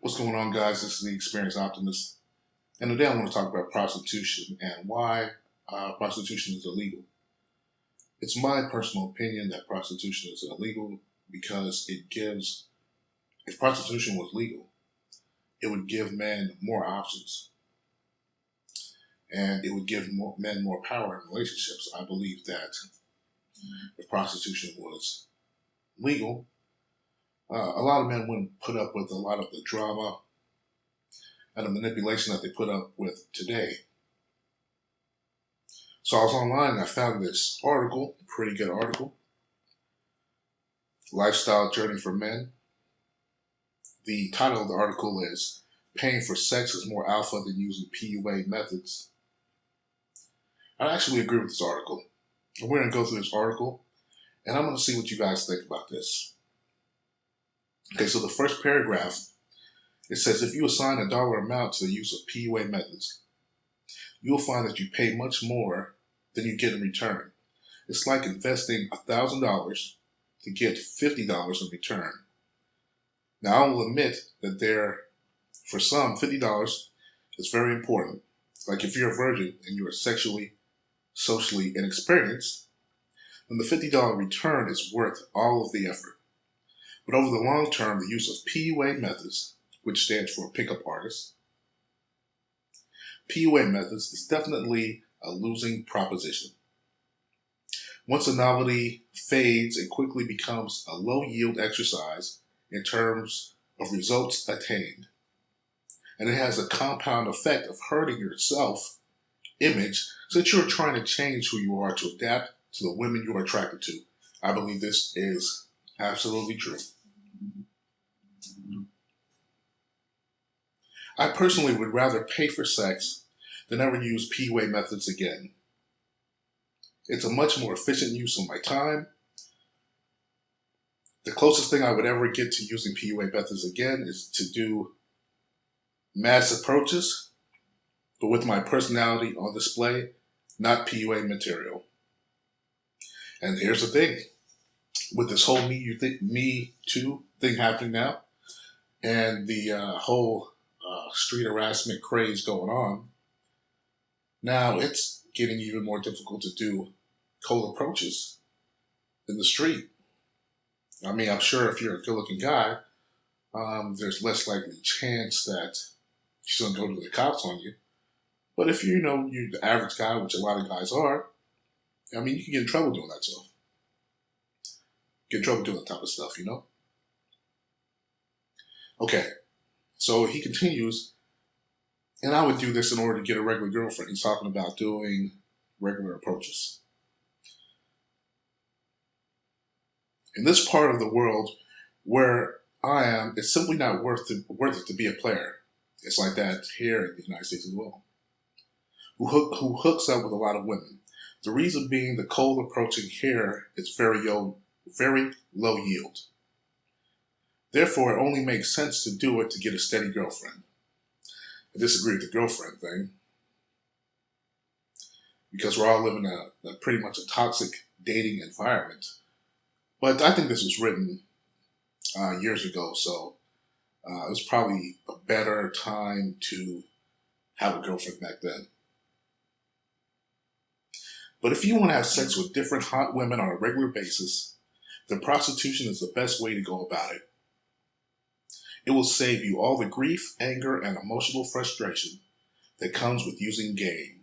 What's going on, guys? This is the Experienced Optimist, and today I want to talk about prostitution and why prostitution is illegal. It's my personal opinion that prostitution is illegal because if prostitution was legal, it would give men more options and it would give men more power in relationships. I believe that if prostitution was legal, a lot of men wouldn't put up with a lot of the drama and the manipulation that they put up with today. So I was online and I found this article, pretty good article, Lifestyle Journey for Men. The title of the article is Paying for Sex is More Alpha Than Using PUA Methods. I actually agree with this article. And we're going to go through this article and I'm going to see what you guys think about this. Okay, so the first paragraph, it says, if you assign a dollar amount to the use of PUA methods, you'll find that you pay much more than you get in return. It's like investing $1,000 to get $50 in return. Now, I will admit that for some, $50 is very important. Like if you're a virgin and you are socially inexperienced, then the $50 return is worth all of the effort. But over the long term, the use of PUA methods, which stands for pickup artists, PUA methods is definitely a losing proposition. Once the novelty fades, it quickly becomes a low-yield exercise in terms of results attained. And it has a compound effect of hurting your self-image since you're trying to change who you are to adapt to the women you are attracted to. I believe this is absolutely true. I personally would rather pay for sex than ever use PUA methods again. It's a much more efficient use of my time. The closest thing I would ever get to using PUA methods again is to do mass approaches, but with my personality on display, not PUA material. And here's the thing. With this whole Me Too thing happening now, and the whole street harassment craze going on, now it's getting even more difficult to do cold approaches in the street. I mean, I'm sure if you're a good-looking guy, there's less likely chance that she's going to go to the cops on you. But if you're the average guy, which a lot of guys are, I mean, you can get in trouble doing that stuff. Get in trouble doing that type of stuff, Okay, so he continues, and I would do this in order to get a regular girlfriend. He's talking about doing regular approaches. In this part of the world where I am, it's simply not worth it to be a player. It's like that here in the United States as well. Who hooks up with a lot of women. The reason being the cold approaching here is very low yield. Therefore, it only makes sense to do it to get a steady girlfriend. I disagree with the girlfriend thing because we're all living in a pretty much a toxic dating environment. But I think this was written years ago, so it was probably a better time to have a girlfriend back then. But if you want to have sex with different hot women on a regular basis, then prostitution is the best way to go about it. It will save you all the grief, anger, and emotional frustration that comes with using game,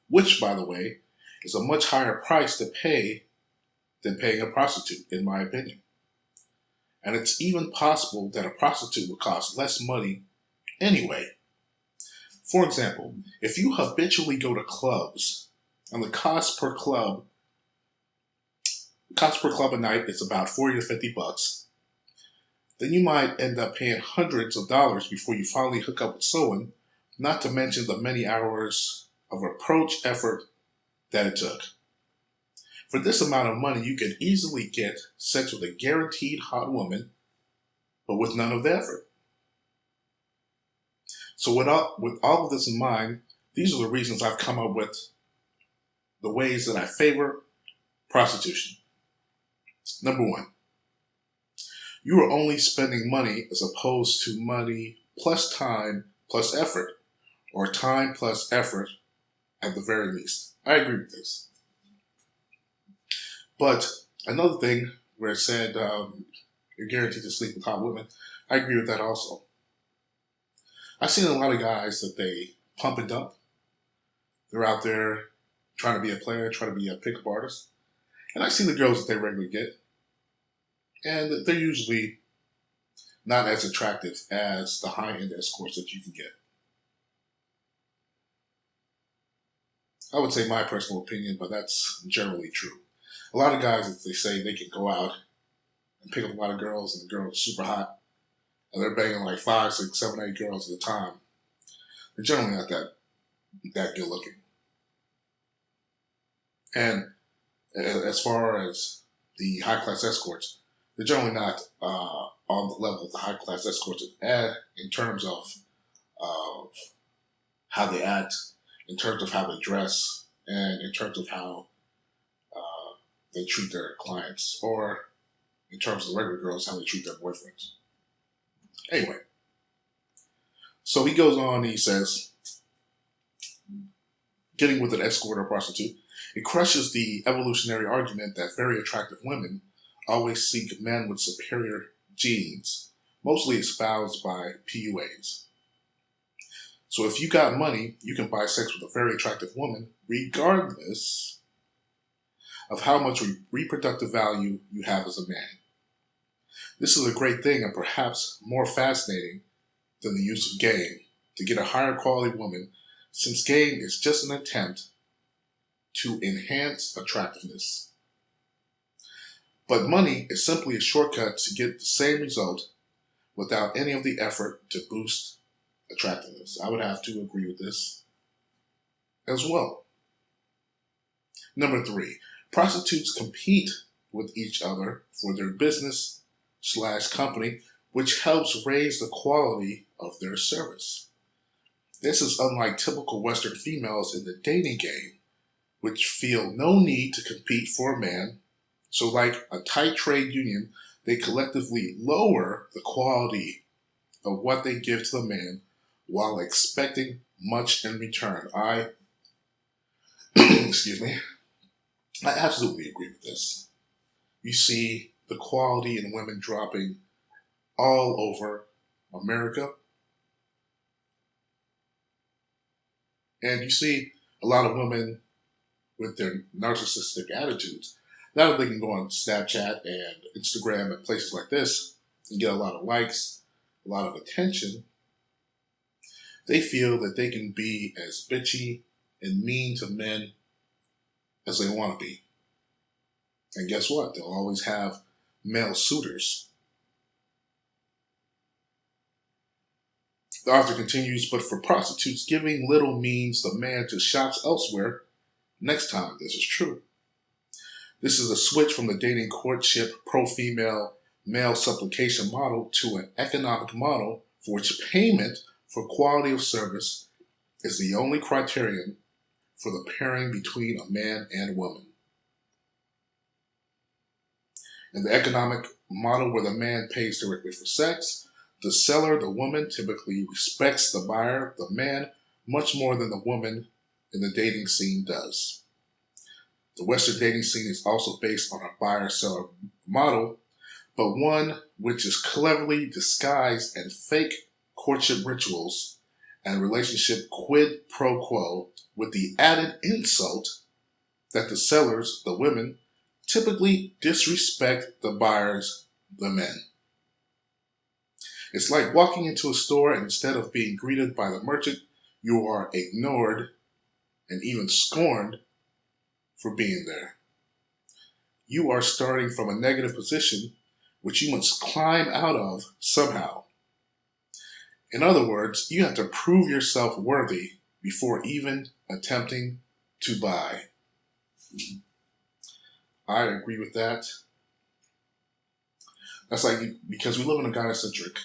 which, by the way, is a much higher price to pay than paying a prostitute, in my opinion. And it's even possible that a prostitute will cost less money anyway. For example, if you habitually go to clubs and the cost per club a night is about $40 to $50, then you might end up paying hundreds of dollars before you finally hook up with someone, not to mention the many hours of approach effort that it took. For this amount of money, you can easily get sex with a guaranteed hot woman, but with none of the effort. So with all of this in mind, these are the reasons I've come up with the ways that I favor prostitution. Number one, you are only spending money as opposed to money plus time plus effort, or time plus effort at the very least. I agree with this. But another thing where it said you're guaranteed to sleep with hot women, I agree with that also. I've seen a lot of guys that they pump and dump. They're out there trying to be a player, trying to be a pickup artist. And I see the girls that they regularly get. And they're usually not as attractive as the high-end escorts that you can get. I would say my personal opinion, but that's generally true. A lot of guys, they say they can go out and pick up a lot of girls, and the girls are super hot, and they're banging like 5, 6, 7, 8 girls at a time. They're generally not that good looking. And as far as the high class escorts, they're generally not on the level of the high class escorts in terms of how they act, in terms of how they dress, and in terms of how they treat their clients, or in terms of the regular girls, how they treat their boyfriends. Anyway, so he goes on and he says, getting with an escort or prostitute, it crushes the evolutionary argument that very attractive women always seek men with superior genes, mostly espoused by PUAs. So if you got money, you can buy sex with a very attractive woman, regardless of how much reproductive value you have as a man. This is a great thing, and perhaps more fascinating than the use of game to get a higher quality woman, since game is just an attempt to enhance attractiveness. But money is simply a shortcut to get the same result without any of the effort to boost attractiveness. I would have to agree with this as well. Number 3, prostitutes compete with each other for their business/company, which helps raise the quality of their service. This is unlike typical Western females in the dating game, which feel no need to compete for a man. So like a tight trade union, they collectively lower the quality of what they give to the man while expecting much in return. Excuse me, I absolutely agree with this. You see the quality in women dropping all over America. And you see a lot of women with their narcissistic attitudes. Now that they can go on Snapchat and Instagram and places like this and get a lot of likes, a lot of attention, they feel that they can be as bitchy and mean to men as they want to be. And guess what? They'll always have male suitors. The author continues, but for prostitutes, giving little means the man to shops elsewhere next time this is true. This is a switch from the dating courtship pro-female male supplication model to an economic model for which payment for quality of service is the only criterion for the pairing between a man and a woman. In the economic model where the man pays directly for sex, the seller, the woman, typically respects the buyer, the man, much more than the woman in the dating scene does. The Western dating scene is also based on a buyer-seller model, but one which is cleverly disguised in fake courtship rituals and relationship quid pro quo, with the added insult that the sellers, the women, typically disrespect the buyers, the men. It's like walking into a store and instead of being greeted by the merchant, you are ignored and even scorned for being there. You are starting from a negative position which you must climb out of somehow. In other words, you have to prove yourself worthy before even attempting to buy. I agree with that. That's like, because we live in a gynocentric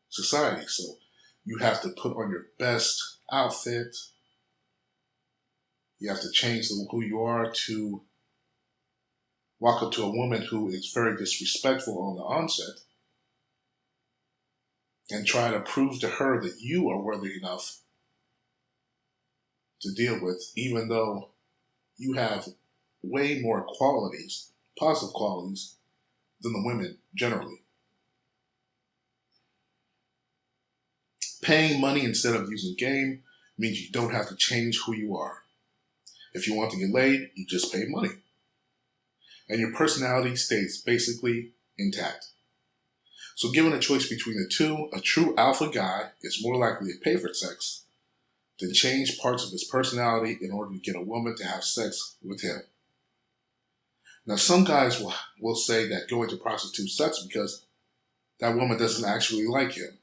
society, so you have to put on your best outfit. You have to change who you are to walk up to a woman who is very disrespectful on the onset. and try to prove to her that you are worthy enough to deal with, even though you have way more qualities, positive qualities, than the women generally. Paying money instead of using game means you don't have to change who you are. If you want to get laid, you just pay money. And your personality stays basically intact. So given a choice between the two, a true alpha guy is more likely to pay for sex than change parts of his personality in order to get a woman to have sex with him. Now, some guys will say that going to prostitute sucks because that woman doesn't actually like him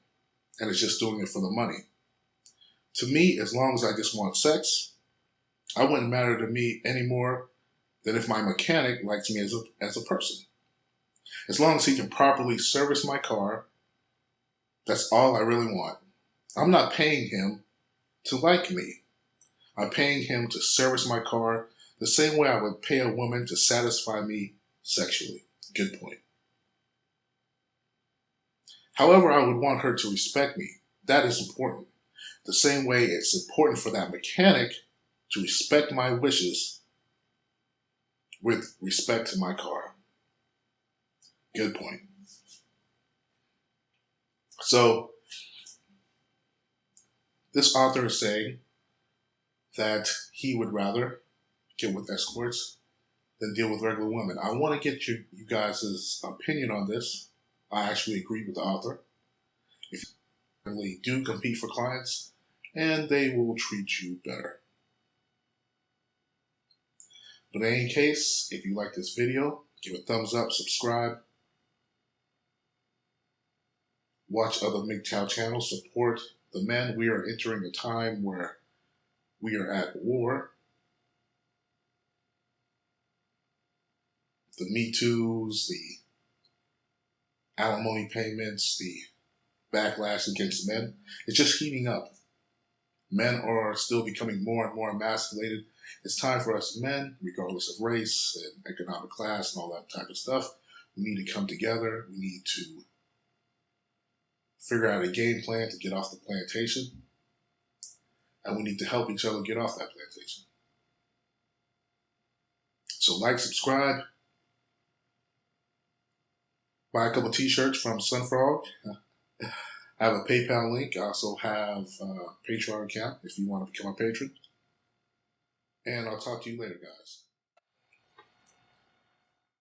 and is just doing it for the money. To me, as long as I just want sex, I wouldn't matter to me any more than if my mechanic likes me as a person. As long as he can properly service my car, that's all I really want. I'm not paying him to like me. I'm paying him to service my car the same way I would pay a woman to satisfy me sexually. Good point. However, I would want her to respect me. That is important. The same way it's important for that mechanic to respect my wishes with respect to my car. Good point. So, this author is saying that he would rather get with escorts than deal with regular women. I want to get you guys' opinion on this. I actually agree with the author. If you really do compete for clients, and they will treat you better. But in any case, if you like this video, give a thumbs up, subscribe, watch other MGTOW channels, support the men. We are entering a time where we are at war. The Me Too's, the alimony payments, the backlash against men, it's just heating up. Men are still becoming more and more emasculated. It's time for us men, regardless of race and economic class and all that type of stuff, we need to come together. We need to figure out a game plan to get off the plantation. And we need to help each other get off that plantation. So like, subscribe, buy a couple t-shirts from Sunfrog. I have a PayPal link. I also have a Patreon account if you want to become a patron. And I'll talk to you later, guys.